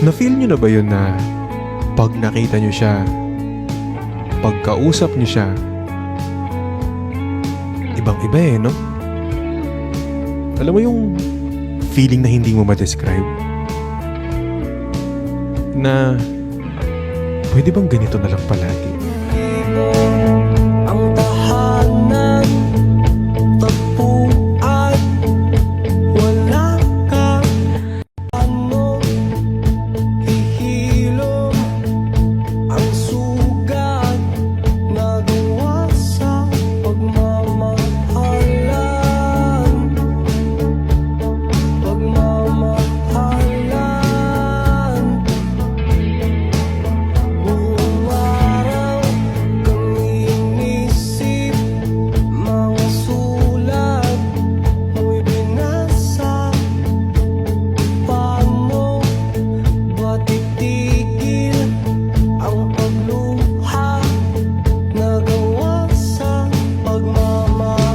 Na-feel nyo na ba yun na pag nakita nyo siya, pagkausap nyo siya, ibang-iba no? Alam mo yung feeling na hindi mo ma-describe? Na pwede bang ganito na lang palagi? Ang tahanan, tagpuan, wala ka, ano, hihilom, ang sugat, nagawa sa pagmamahalan, buong araw kang inisip, mga sulat mo'y binasa. Paano ba titigil ang pagluha, nagawa sa pagmamahalan,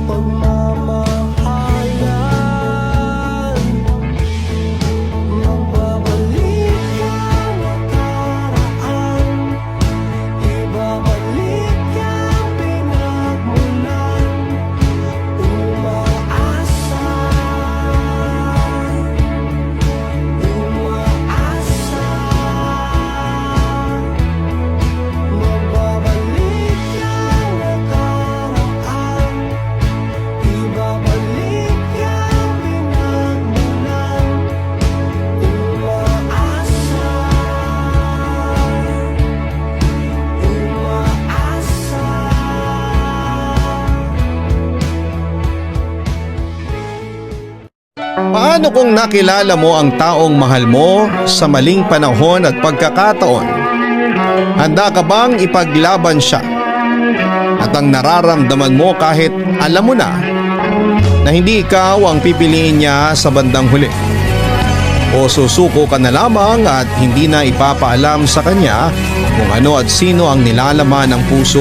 magbabalik ang nakaraan, ibabalik ang pinagmulan, umaasa, magbabalik ang nakaraan, ibabalik ang pinagmulan, umaasa, Paano kung nakilala mo ang taong mahal mo sa maling panahon at pagkakataon? Handa ka bang ipaglaban siya? At ang nararamdaman mo kahit alam mo na hindi ikaw ang pipiliin niya sa bandang huli? O susuko ka na lamang at hindi na ipapaalam sa kanya kung ano at sino ang nilalaman ng puso mo?